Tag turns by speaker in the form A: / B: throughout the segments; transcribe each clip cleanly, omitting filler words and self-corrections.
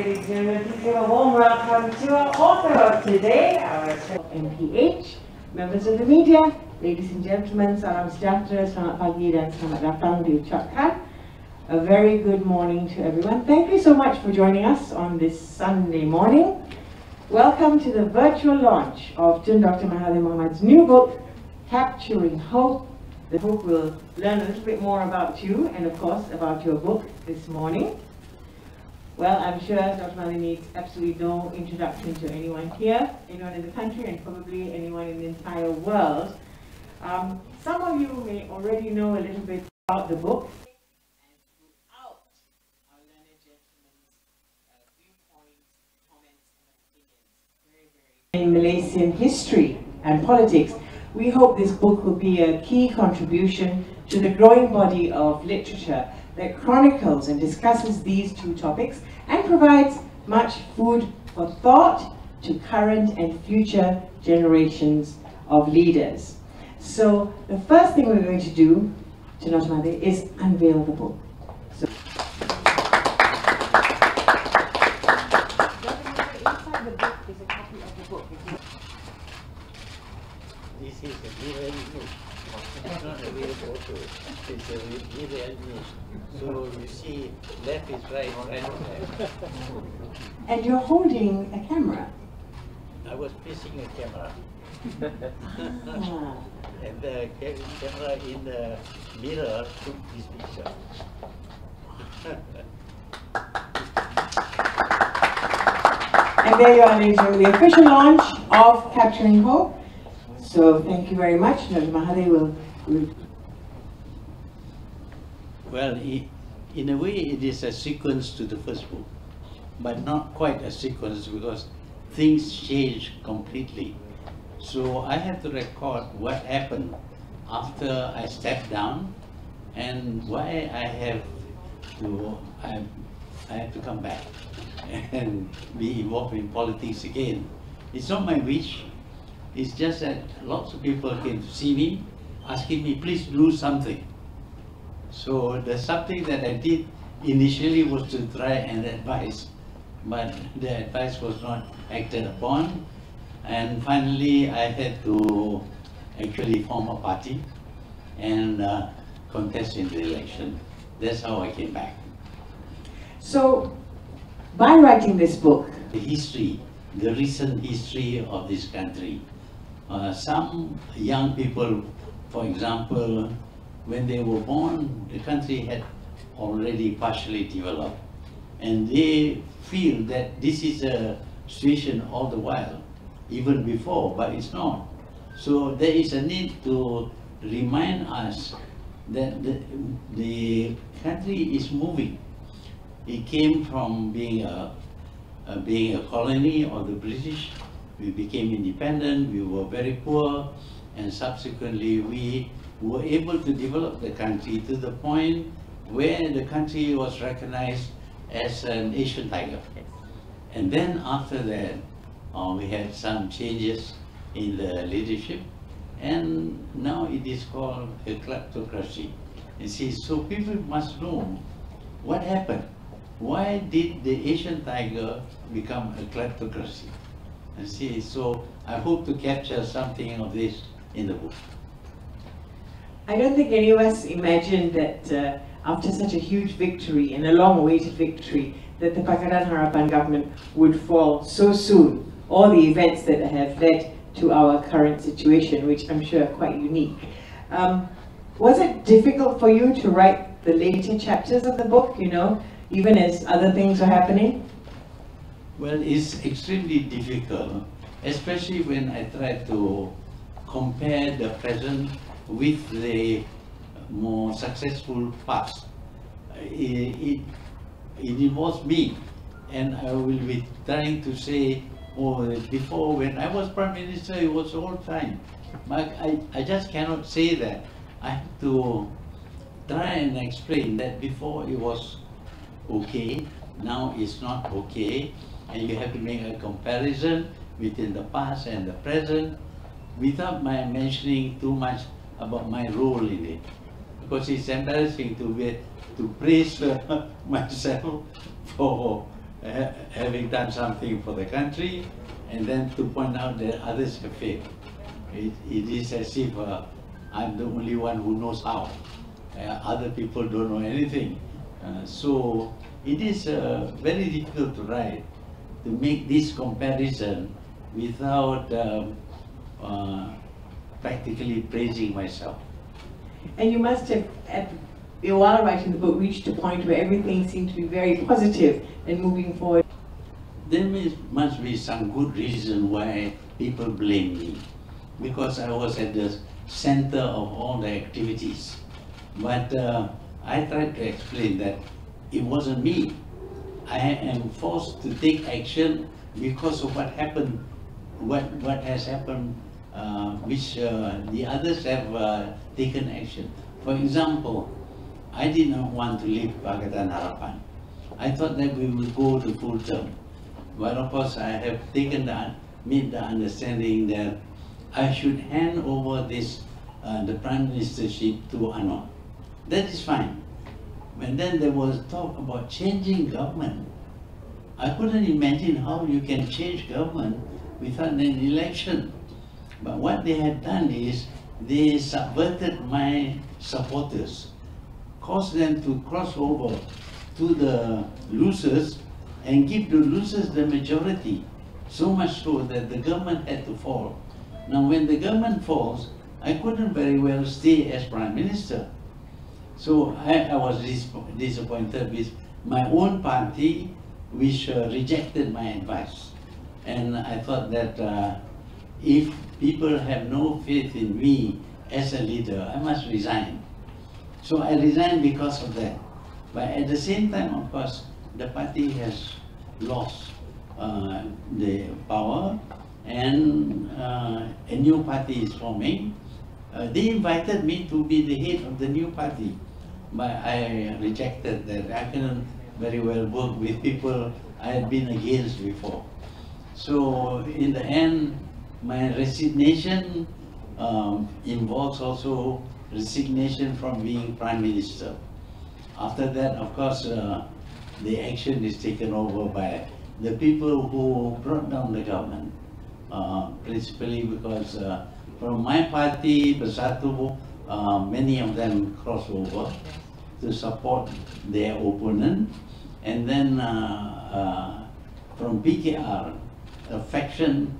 A: Ladies and gentlemen, please give a warm welcome to our author of today, our MPH, members of the media, ladies and gentlemen, salam sejahtera, selamat pagi dan selamat datang diucapkan. A very good morning to everyone. Thank you so much for joining us on this Sunday morning. Welcome to the virtual launch of Tun Dr Mahathir Mohamad's new book, Capturing Hope. The book will learn a little bit more about you and of course about your book this morning. Well, I'm sure Dr. Mahathir needs absolutely no introduction to anyone here, anyone in the country, and probably anyone in the entire world. Some of you may already know a little bit about the book. And throughout our learned gentleman's viewpoints, comments, and opinions, in Malaysian history and politics, we hope this book will be a key contribution to the growing body of literature that chronicles and discusses these two topics and provides much food for thought to current and future generations of leaders. So the first thing we're going to do, Tun Dr Mahathir, is unveil the book. So, inside the book is a copy of the book.
B: This is a mirror image. It's not a real photo. It's a mirror image. So you see, left is right, right is left.
A: And you're holding a camera.
B: I was facing a camera.
A: Ah.
B: And the camera in the mirror took this picture.
A: And there you are, ladies and gentlemen, the official launch of Capturing Hope. So thank you very much. Dr. Mahathir will...
B: Well, in a way it is a sequence to the first book, but not quite a sequence because things change completely. So I have to record what happened after I stepped down and why I have to come back and be involved in politics again. It's not my wish. It's just that lots of people came to see me, asking me, please do something. So the something that I did initially was to try and advise, but the advice was not acted upon. And finally, I had to actually form a party and contest in the election. That's how I came back.
A: So, by writing this book,
B: The history, the recent history of this country. Some young people, for example, when they were born, the country had already partially developed. And they feel that this is a situation all the while, even before, but it's not. So there is a need to remind us that the country is moving. It came from being a colony of the British. We became independent, we were very poor, and subsequently we were able to develop the country to the point where the country was recognized as an Asian tiger. And then after that, we had some changes in the leadership, and now it is called a kleptocracy. You see, so people must know what happened. Why did the Asian tiger become a kleptocracy? You see, so I hope to capture something of this in the book.
A: I don't think any of us imagined that after such a huge victory and a long-awaited victory, that the Pakatan Harapan government would fall so soon, or the events that have led to our current situation, which I'm sure are quite unique. Was it difficult for you to write the later chapters of the book, you know, even as other things were happening?
B: Well, it's extremely difficult, especially when I try to compare the present with the more successful past. It involves me, and I will be trying to say, oh, before when I was Prime Minister, it was all fine. But I just cannot say that. I have to try and explain that before it was okay, now it's not okay, and you have to make a comparison between the past and the present without my mentioning too much about my role in it. Because it's embarrassing to praise myself for having done something for the country and then to point out that others have failed. It is as if I'm the only one who knows how. Other people don't know anything. So it is very difficult to write, to make this comparison without practically praising myself.
A: And you must have, while writing the book, reached a point where everything seemed to be very positive and moving forward.
B: There must be some good reason why people blame me, because I was at the center of all the activities. But I tried to explain that it wasn't me. I am forced to take action because of what happened, what has happened, which the others have taken action. For example, I did not want to leave Pakatan Harapan. I thought that we would go to full term. But of course, I have made the understanding that I should hand over this, the Prime Ministership to Anwar. That is fine. And then there was talk about changing government. I couldn't imagine how you can change government without an election. But what they had done is they subverted my supporters, caused them to cross over to the losers and give the losers the majority, so much so that the government had to fall. Now when the government falls, I couldn't very well stay as Prime Minister. So I was disappointed with my own party, which rejected my advice. And I thought that if people have no faith in me as a leader, I must resign. So I resigned because of that. But at the same time, of course, the party has lost the power, and a new party is forming. They invited me to be the head of the new party, but I rejected that. I couldn't very well work with people I had been against before. So in the end, my resignation involves also resignation from being Prime Minister. After that, of course, the action is taken over by the people who brought down the government, principally because from my party, Bersatu, many of them crossed over to support their opponent, and then from PKR, a faction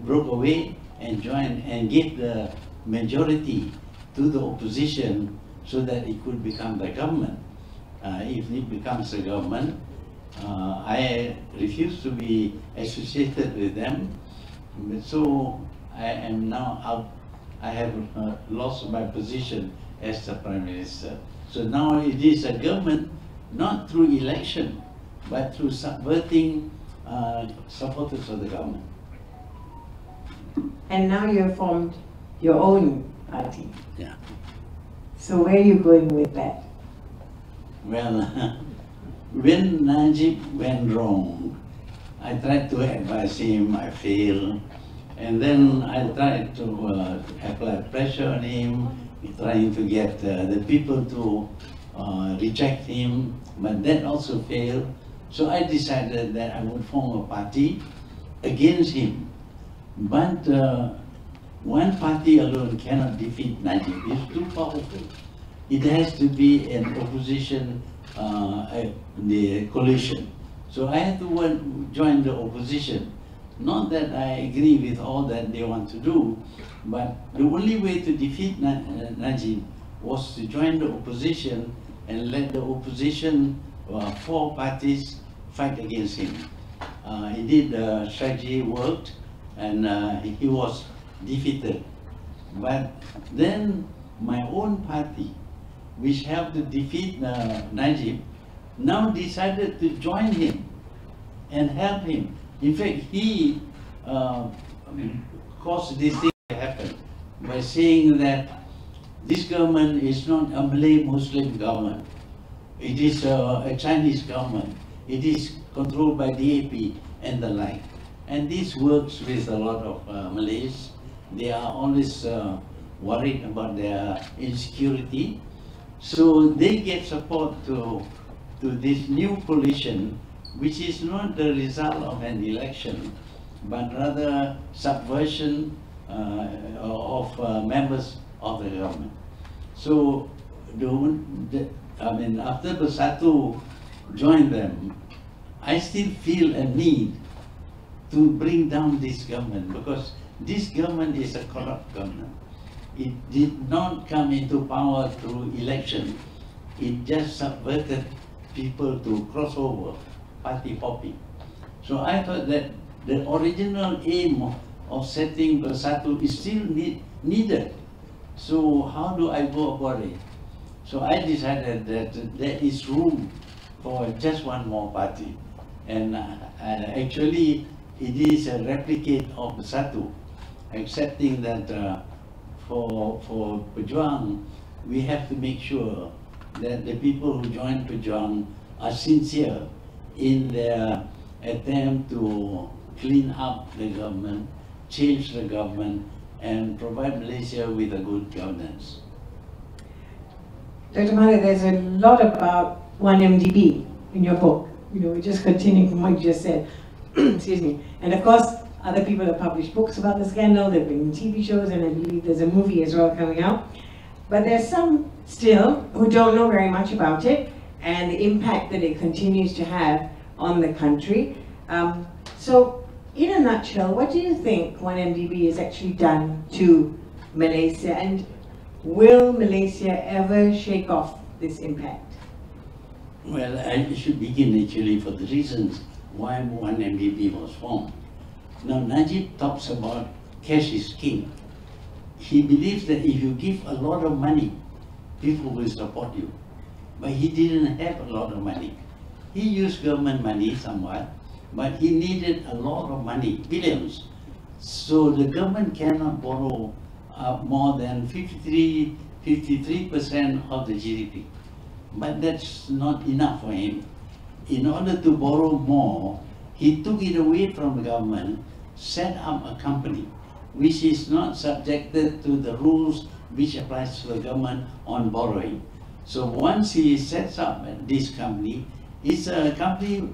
B: broke away and joined and gave the majority to the opposition so that it could become the government. If it becomes the government, I refuse to be associated with them. So I am now out. I have lost my position as the Prime Minister. So now it is a government, not through election, but through subverting supporters of the government.
A: And now you have formed your own party.
B: Yeah.
A: So where are you going with that?
B: Well, when Najib went wrong, I tried to advise him, I failed. And then I tried to apply pressure on him, trying to get the people to reject him, but that also failed. So I decided that I would form a party against him. But one party alone cannot defeat Najib. It's too powerful. It has to be an opposition, the coalition. So I had to join the opposition. Not that I agree with all that they want to do, but the only way to defeat Najib was to join the opposition and let the opposition, 4 parties, fight against him. He did strategy worked, and he was defeated. But then my own party, which helped to defeat Najib, now decided to join him and help him. In fact, he caused this thing to happen by saying that this government is not a Malay-Muslim government. It is a Chinese government. It is controlled by DAP and the like. And this works with a lot of Malays. They are always worried about their insecurity. So they get support to this new coalition, which is not the result of an election, but rather subversion of members of the government. So, after Bersatu joined them, I still feel a need to bring down this government, because this government is a corrupt government. It did not come into power through election. It just subverted people to cross over, party hopping. So I thought that the original aim of setting Bersatu is still needed. So how do I go about it? So I decided that there is room for just one more party. And actually, it is a replicate of Bersatu, accepting that for Pejuang, we have to make sure that the people who join Pejuang are sincere in their attempt to clean up the government, change the government, and provide Malaysia with a good governance.
A: Dr. Mahathir, there's a lot about 1MDB in your book. Just continuing from what you just said. Excuse me. And of course, other people have published books about the scandal, there have been TV shows, and I believe there's a movie as well coming out. But there's some still who don't know very much about it and the impact that it continues to have on the country. So, in a nutshell, what do you think 1MDB has actually done to Malaysia, and will Malaysia ever shake off this impact?
B: Well, I should begin actually for the reasons why 1MDB was formed. Now, Najib talks about cash is king. He believes that if you give a lot of money, people will support you. But he didn't have a lot of money. He used government money somewhat, but he needed a lot of money, billions. So the government cannot borrow more than 53% of the GDP. But that's not enough for him. In order to borrow more, he took it away from the government, set up a company which is not subjected to the rules which applies to the government on borrowing. So once he sets up this company, it's a company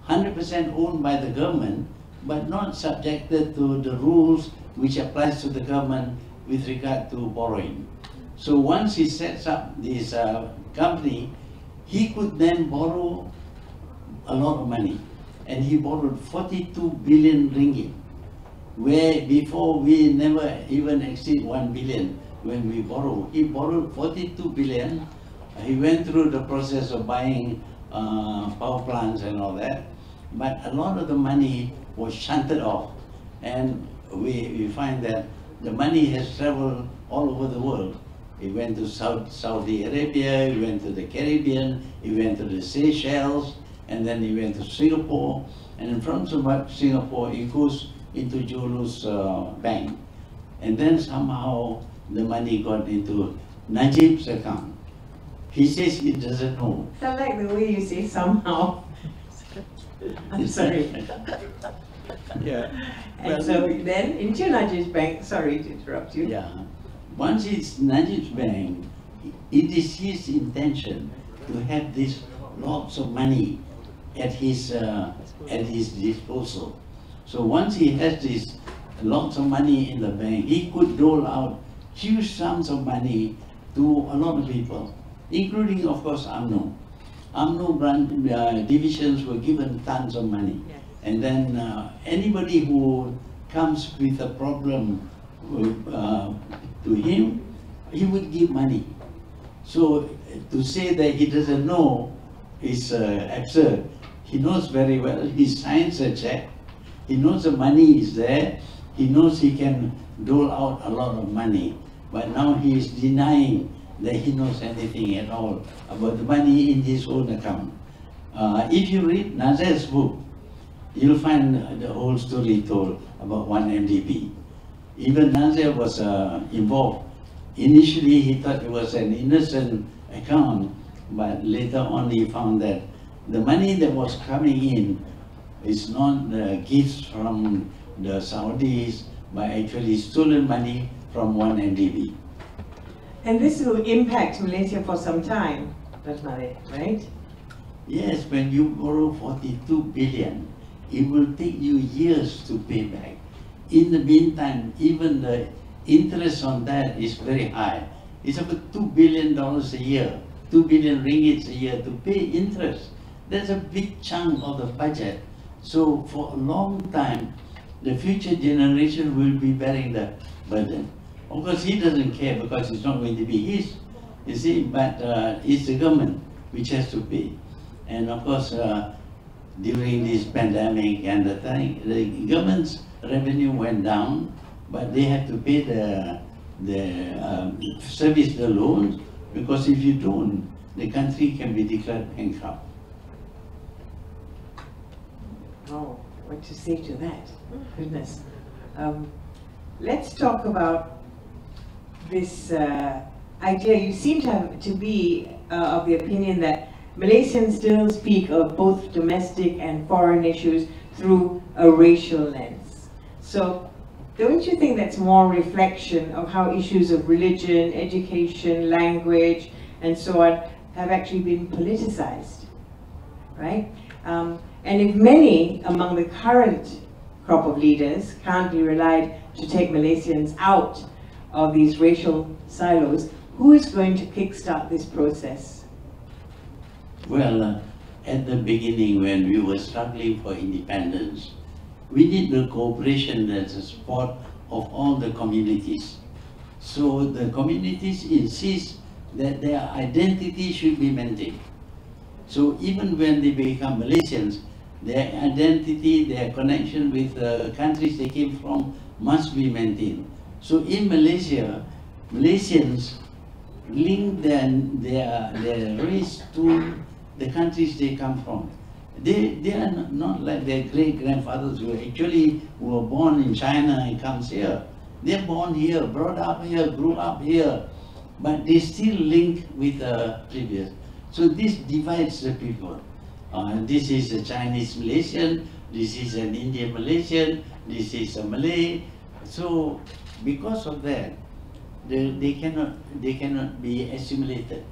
B: 100% owned by the government, but not subjected to the rules which applies to the government with regard to borrowing. So once he sets up this company, he could then borrow a lot of money. And he borrowed 42 billion ringgit, where before we never even exceed 1 billion when we borrow. He borrowed 42 billion. He went through the process of buying power plants and all that, but a lot of the money was shunted off. And we find that the money has traveled all over the world. It went to Saudi Arabia, it went to the Caribbean, it went to the Seychelles, and then he went to Singapore, and from Singapore it goes into Julu's bank. And then somehow the money got into Najib's account. He says he doesn't know.
A: I like the way you say somehow. I'm sorry.
B: Yeah.
A: And so then into Najib's bank, sorry to interrupt you.
B: Yeah. Once it's Najib's bank, it is his intention to have this lots of money at his disposal. So once he has this lots of money in the bank. He could dole out huge sums of money to a lot of people, including, of course, UMNO. UMNO divisions were given tons of money. Yes. And then anybody who comes with a problem to him, he would give money. So to say that he doesn't know is absurd. He knows very well. He signs a check. He knows the money is there. He knows he can dole out a lot of money. But now he is denying that he knows anything at all about the money in his own account. If you read Nazir's book, you'll find the whole story told about 1MDB. Even Nazir was involved. Initially, he thought it was an innocent account, but later on he found that the money that was coming in is not gifts from the Saudis, but actually stolen money from 1MDB.
A: And this will impact Malaysia for some time, right?
B: Yes, when you borrow 42 billion, it will take you years to pay back. In the meantime, even the interest on that is very high. It's about $2 billion a year, 2 billion ringgits a year to pay interest. That's a big chunk of the budget. So for a long time, the future generation will be bearing the burden. Of course, he doesn't care because it's not going to be his, you see, but it's the government which has to pay. And of course, during this pandemic and the thing, the government's revenue went down, but they have to pay service the loans, because if you don't, the country can be declared bankrupt.
A: Oh, what to say to that? Goodness. Let's talk about this idea. You seem to be of the opinion that Malaysians still speak of both domestic and foreign issues through a racial lens. So, don't you think that's more reflection of how issues of religion, education, language, and so on have actually been politicized, right? And if many among the current crop of leaders can't be relied to take Malaysians out of these racial silos, who is going to kickstart this process?
B: Well, at the beginning, when we were struggling for independence, we need the cooperation and the support of all the communities. So the communities insist that their identity should be maintained. So even when they become Malaysians, their identity, their connection with the countries they came from must be maintained. So in Malaysia, Malaysians link their race to the countries they come from. They are not like their great-grandfathers who actually were born in China and comes here. They're born here, brought up here, grew up here, but they still link with the previous. So this divides the people. This is a Chinese Malaysian, this is an Indian Malaysian, this is a Malay. So because of that, they cannot be assimilated.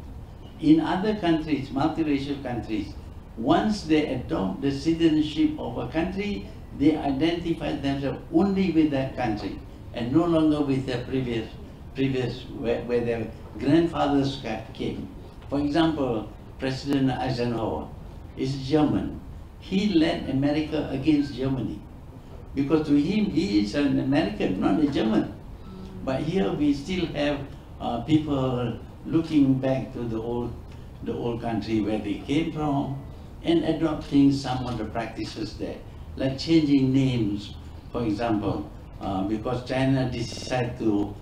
B: In other countries, multiracial countries, once they adopt the citizenship of a country, they identify themselves only with that country and no longer with their previous where their grandfathers came. For example, President Eisenhower is German. He led America against Germany because to him he is an American, not a German. But here we still have people looking back to the old country where they came from and adopting some of the practices there, like changing names, for example, because China decided to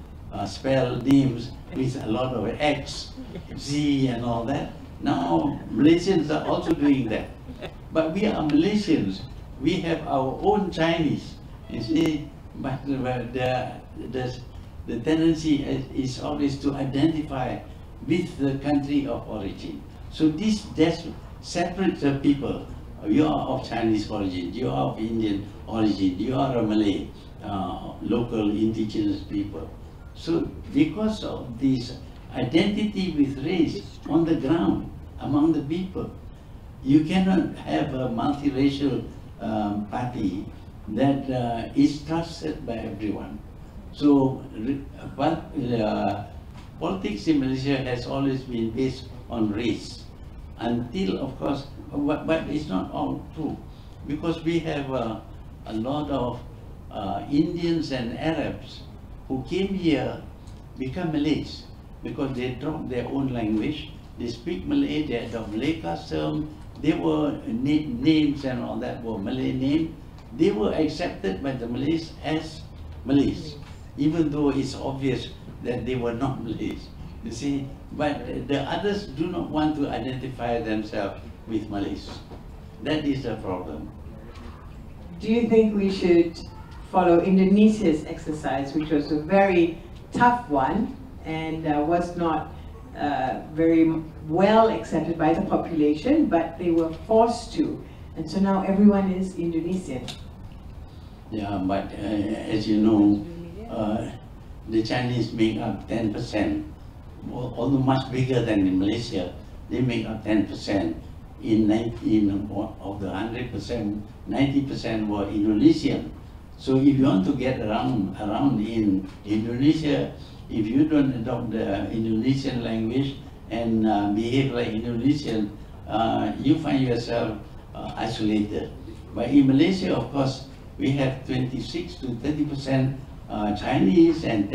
B: spell names with a lot of X, Z and all that. Now Malaysians are also doing that. But we are Malaysians, we have our own Chinese, you see, but the tendency is always to identify with the country of origin. So this separates the people. You are of Chinese origin, you are of Indian origin, you are a Malay, local indigenous people. So because of this identity with race on the ground among the people, you cannot have a multiracial party that is trusted by everyone. So, politics in Malaysia has always been based on race, until, of course, but it's not all true, because we have a lot of Indians and Arabs who came here, become Malays, because they dropped their own language, they speak Malay, they adopt Malay custom, they were names and all that were Malay names, they were accepted by the Malays as Malays, even though it's obvious that they were not Malays, you see. But the others do not want to identify themselves with Malays. That is the problem.
A: Do you think we should follow Indonesia's exercise, which was a very tough one and was not very well accepted by the population, but they were forced to, and so now everyone is Indonesian?
B: Yeah, but as you know, the Chinese make up 10%, although much bigger than in Malaysia. They make up 10%. In 19 of the 100%, 90% were Indonesian. So if you want to get around in Indonesia, if you don't adopt the Indonesian language and behave like Indonesian, you find yourself isolated. But in Malaysia, of course, we have 26 to 30% Chinese and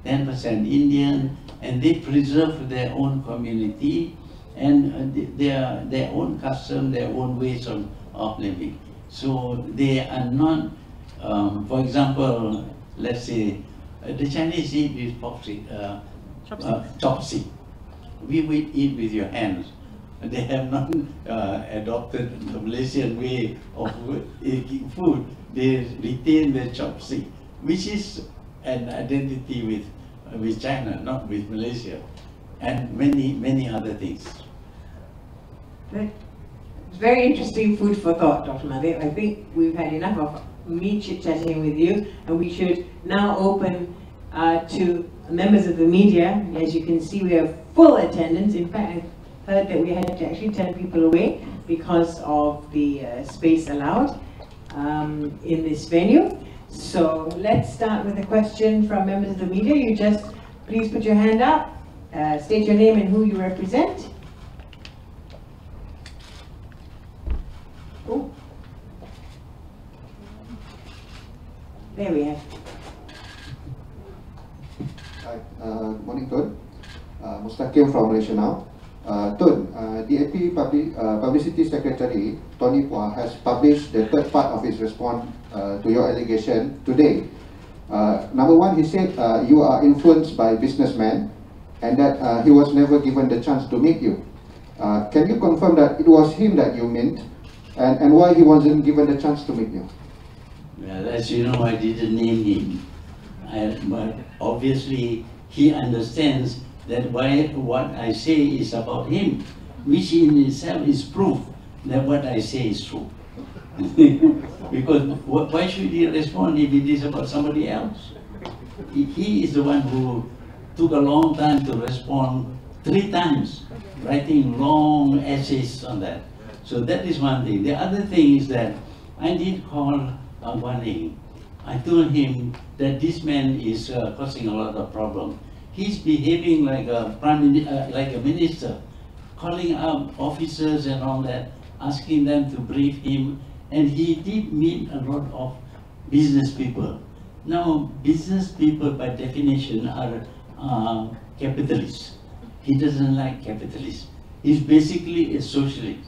B: 10% Indian, and they preserve their own community and their own custom, their own ways of living. So they are not, for example, let's say, the Chinese eat with chopstick. We would eat with your hands. They have not adopted the Malaysian way of eating food. They retain their chopstick, which is an identity with China, not with Malaysia, and many other things.
A: It's very interesting food for thought, Dr. Mahathir. I think we've had enough of me chit-chatting with you, and we should now open to members of the media. As you can see, we have full attendance. In fact, I heard that we had to actually turn people away because of the space allowed in this venue. So let's start with a question from members of the media. You just please put your hand up, state your name and who you represent. Oh. There we have.
C: Hi, morning Tun. Mustaqim from Malaysia now. Tun, DAP Publicity Secretary Tony Pua has published the third part of his response to your allegation today. Number one, he said you are influenced by businessmen and that he was never given the chance to meet you. Can you confirm that it was him that you meant and why he wasn't given the chance to meet you?
B: Well, as you know, I didn't name him, but obviously he understands that what I say is about him, which in itself is proof that what I say is true. Because why should he respond if it is about somebody else? He is the one who took a long time to respond 3 times, writing long essays on that. So that is one thing. The other thing is that I did call AWANI. I told him that this man is causing a lot of problems. He's behaving like a like a minister, calling up officers and all that, asking them to brief him, and he did meet a lot of business people. Now, business people by definition are capitalists. He doesn't like capitalists. He's basically a socialist.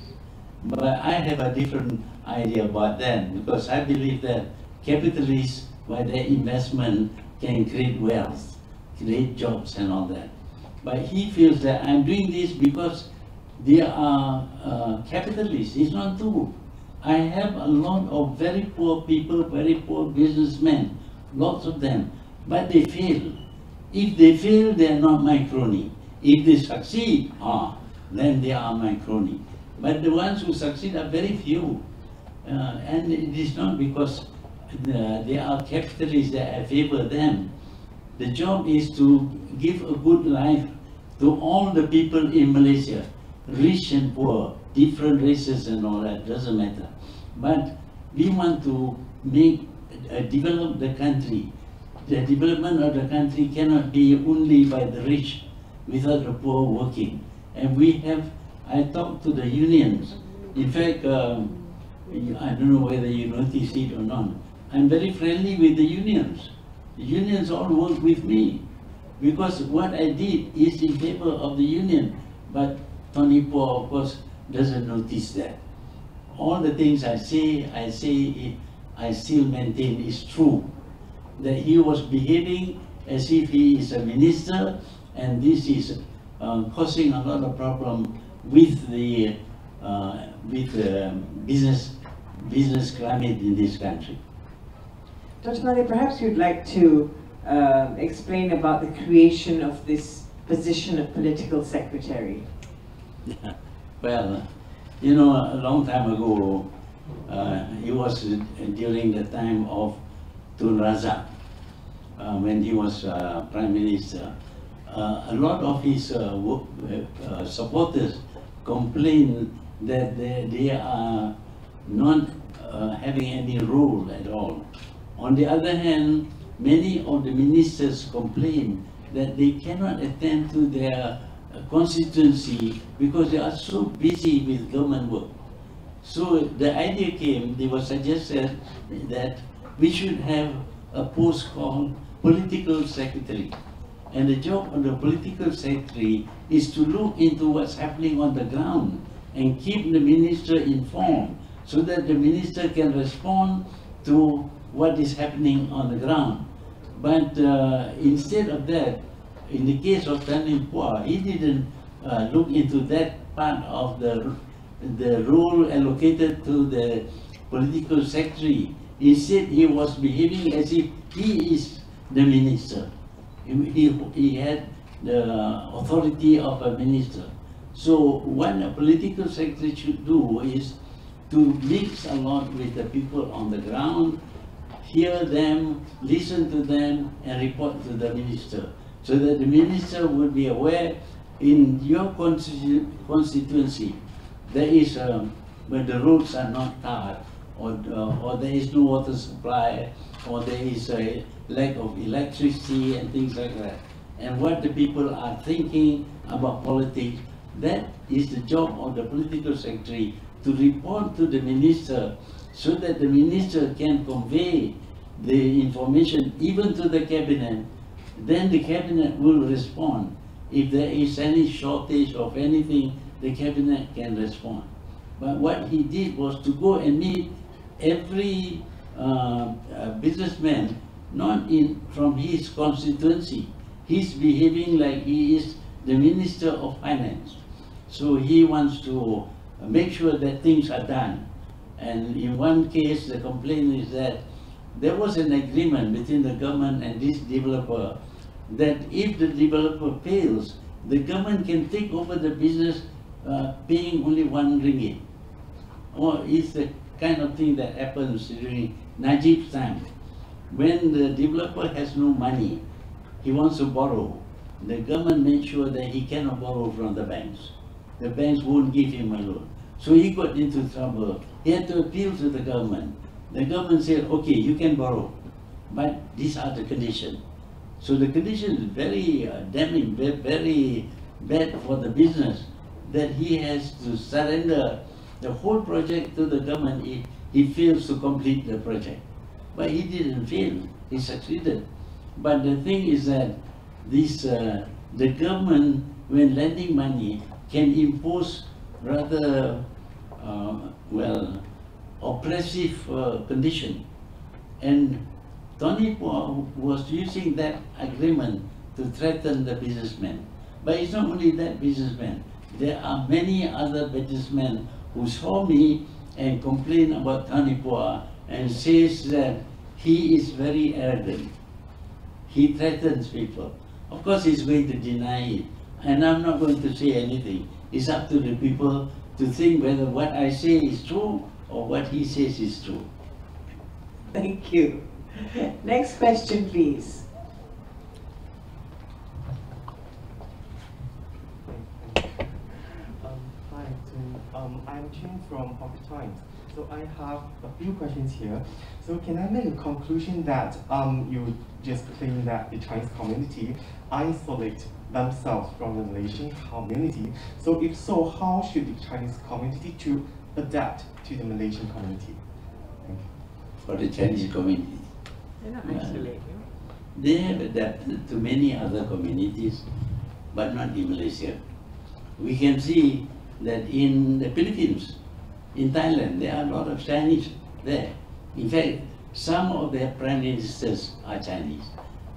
B: But I have a different idea about that, because I believe that capitalists, by their investment, can create wealth, create jobs and all that. But he feels that I'm doing this because they are capitalists. It's not true. I have a lot of very poor people, very poor businessmen, lots of them, but they fail. If they fail, they are not my crony. If they succeed, then they are my crony. But the ones who succeed are very few. And it is not because they are capitalists that I favor them. The job is to give a good life to all the people in Malaysia, rich and poor, different races and all that, doesn't matter. But we want to develop the country. The development of the country cannot be only by the rich without the poor working. And I talked to the unions. In fact, I don't know whether you notice it or not. I'm very friendly with the unions. The unions all work with me because what I did is in favor of the union. But Tony Poa, of course, doesn't notice that. All the things I still maintain is true. That he was behaving as if he is a minister, and this is causing a lot of problem with the business climate in this country.
A: Dr. Mahathir, perhaps you'd like to explain about the creation of this position of political secretary.
B: Well, you know, a long time ago, it was during the time of Tun Razak, when he was Prime Minister. A lot of his supporters complained that they are not having any role at all. On the other hand, many of the ministers complain that they cannot attend to their constituency because they are so busy with government work. So the idea came, they were suggested that we should have a post called political secretary. And the job of the political secretary is to look into what's happening on the ground and keep the minister informed so that the minister can respond to what is happening on the ground. But instead of that, in the case of Tony Poa, he didn't look into that part of the role allocated to the political secretary. Instead, he was behaving as if he is the minister. He had the authority of a minister. So what a political secretary should do is to mix a lot with the people on the ground, hear them, listen to them, and report to the minister, so that the minister would be aware in your constituency there is where the roads are not tarred, or there is no water supply, or there is a lack of electricity and things like that. And what the people are thinking about politics, that is the job of the political secretary, to report to the minister so that the minister can convey the information even to the cabinet. Then the cabinet will respond. If there is any shortage of anything, the cabinet can respond. But what he did was to go and meet every businessman, not from his constituency. He's behaving like he is the Minister of Finance. So he wants to make sure that things are done. And in one case, the complaint is that there was an agreement between the government and this developer that if the developer fails, the government can take over the business paying only 1 ringgit. Or it's the kind of thing that happens during Najib's time. When the developer has no money, he wants to borrow. The government made sure that he cannot borrow from the banks. The banks won't give him a loan. So he got into trouble. He had to appeal to the government. The government said, okay, you can borrow, but these are the conditions. So the condition is very damning, very bad for the business, that he has to surrender the whole project to the government if he fails to complete the project. But he didn't fail, he succeeded. But the thing is that this, the government, when lending money, can impose rather, oppressive condition. And Tony Poa was using that agreement to threaten the businessmen. But it's not only that businessman. There are many other businessmen who saw me and complain about Tony Poa and says that he is very arrogant. He threatens people. Of course, he's going to deny it. And I'm not going to say anything. It's up to the people to think whether what I say is true or what he says is true.
A: Thank you. Next question, please.
D: Hi, Tun. I'm Chin from Hawker Times. So I have a few questions here. So can I make a conclusion that you just claim that the Chinese community isolate themselves from the Malaysian community? So if so, how should the Chinese community to adapt to the Malaysian community? Thank you.
B: For the Chinese community,
A: They're not isolated.
B: they have adapted to many other communities, but not in Malaysia. We can see that in the Philippines, in Thailand, there are a lot of Chinese there. In fact, some of their prime ministers are Chinese.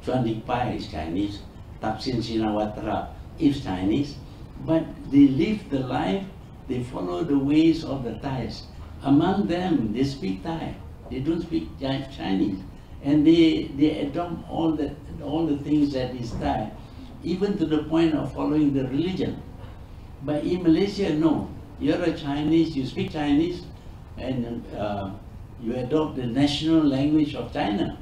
B: Chuan Lik Pai is Chinese, Thaksin Shinawatra is Chinese, but they live the life, they follow the ways of the Thais. Among them, they speak Thai, they don't speak Chinese, and they adopt all the things that is Thai, even to the point of following the religion. But in Malaysia, no. You're a Chinese, you speak Chinese, and you adopt the national language of China.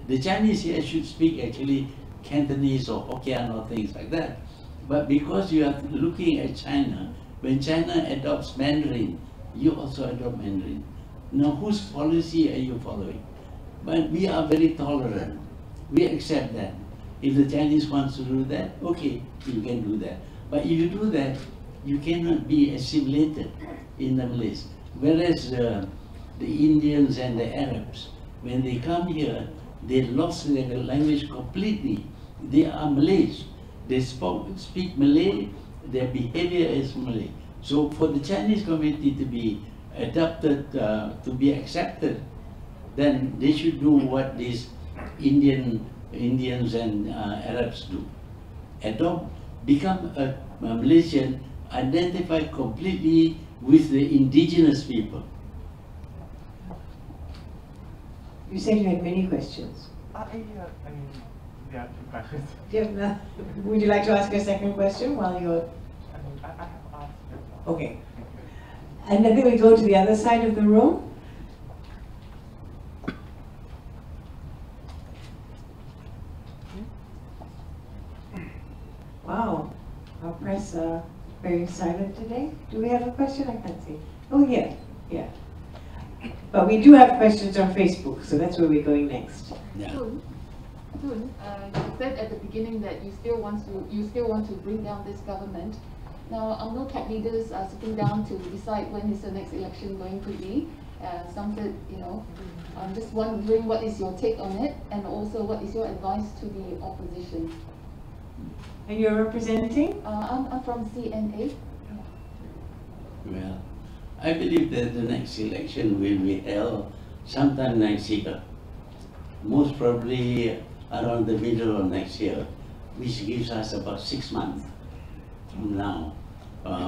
B: The Chinese here should speak actually Cantonese or Hokkien or things like that. But because you are looking at China, when China adopts Mandarin, you also adopt Mandarin. Now, whose policy are you following? But we are very tolerant. We accept that. If the Chinese wants to do that, okay, you can do that. But if you do that, you cannot be assimilated in the Malays. Whereas the Indians and the Arabs, when they come here, they lost their language completely. They are Malays. They speak Malay, their behavior is Malay. So for the Chinese community to be adapted, to be accepted, then they should do what these Indians and Arabs do. Adopt, become a Malaysian, identify completely with the indigenous people.
A: You said you had many questions.
D: Yeah, I mean, there are two questions.
A: Would you like to ask a second question while you're...
D: I mean, I have asked it.
A: Okay. And then we go to the other side of the room. Wow, our press are very silent today. Do we have a question? I can't see. Oh, yeah, yeah. But we do have questions on Facebook, so that's where we're going next.
B: Yeah.
E: Tun, you said at the beginning that you still want to bring down this government. Now, UMNO leaders are sitting down to decide when is the next election going to be. Some said, I'm just wondering what is your take on it, and also what is your advice to the opposition?
A: And you're representing?
E: I'm from CNA.
B: Well, I believe that the next election will be held sometime next year. Most probably around the middle of next year, which gives us about 6 months from now,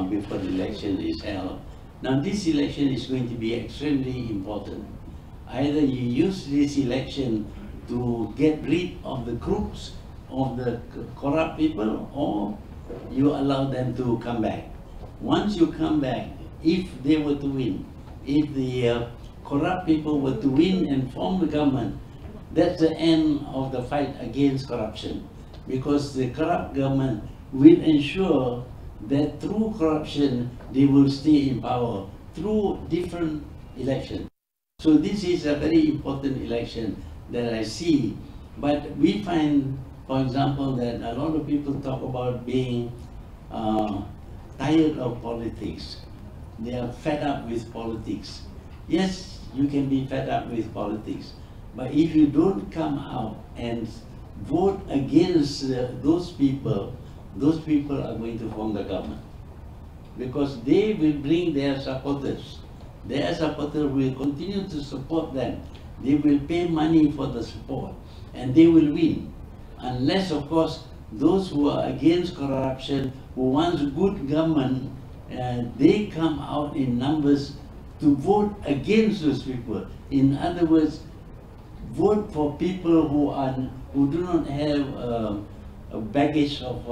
B: before the election is held. Now, this election is going to be extremely important. Either you use this election to get rid of the groups of the corrupt people, or you allow them to come back. Once you come back, if they were to win, if the corrupt people were to win and form the government, that's the end of the fight against corruption. Because the corrupt government will ensure that through corruption, they will stay in power through different elections. So this is a very important election that I see. But we find, for example, that a lot of people talk about being tired of politics. They are fed up with politics. Yes, you can be fed up with politics, but if you don't come out and vote against those people are going to form the government. Because they will bring their supporters. Their supporters will continue to support them. They will pay money for the support, and they will win. Unless, of course, those who are against corruption, who want good government, they come out in numbers to vote against those people. In other words, vote for people who do not have a baggage of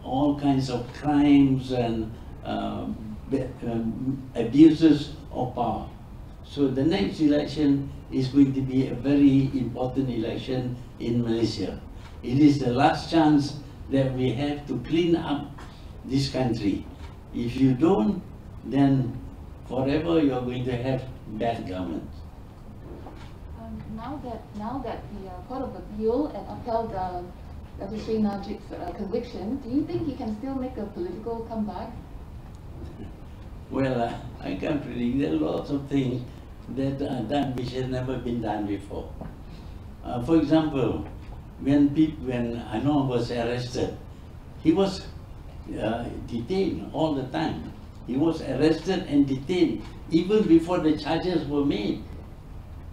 B: all kinds of crimes and abuses of power. So the next election is going to be a very important election in Malaysia. It is the last chance that we have to clean up this country. If you don't, then forever you're going to have bad government.
E: Now that the Court of Appeal and upheld Dr. Sri Najib's conviction, do you think he can still make a political comeback?
B: Well, I can't predict. There are lots of things that are done which has never been done before. For example, when Anwar was arrested, he was detained all the time. He was arrested and detained even before the charges were made.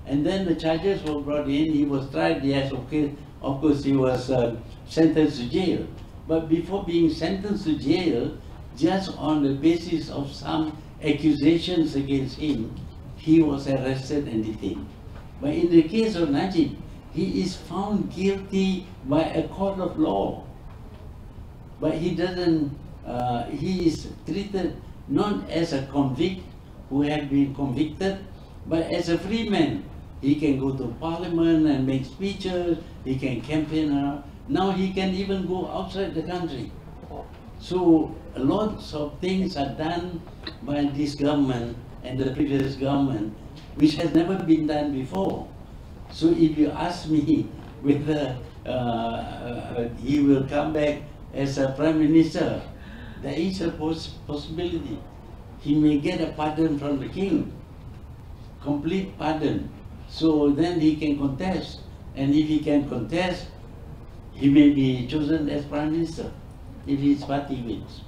B: And then the charges were brought in, he was tried, yes, okay, of course he was sentenced to jail. But before being sentenced to jail, just on the basis of some accusations against him, he was arrested and detained. But in the case of Najib, he is found guilty by a court of law. But he doesn't, he is treated not as a convict who had been convicted, but as a free man. He can go to parliament and make speeches, he can campaign around. Now he can even go outside the country. So lots of things are done by this government and the previous government which has never been done before. So if you ask me whether he will come back as a prime minister, there is a possibility. He may get a pardon from the king, complete pardon. So then he can contest, and if he can contest, he may be chosen as prime minister if his party wins.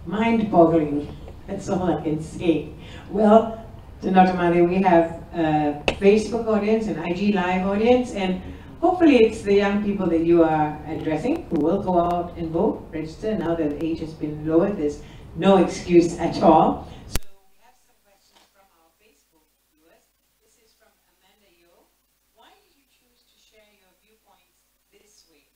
A: Mind-boggling, that's all I can say. Well, Tun Dr Mahathir, we have a Facebook audience, an IG Live audience, and hopefully it's the young people that you are addressing who will go out and vote, register. Now that the age has been lowered, there's no excuse at all. So we have some questions from our Facebook viewers. This is from Amanda Yo. Why did you choose to share your viewpoints this way?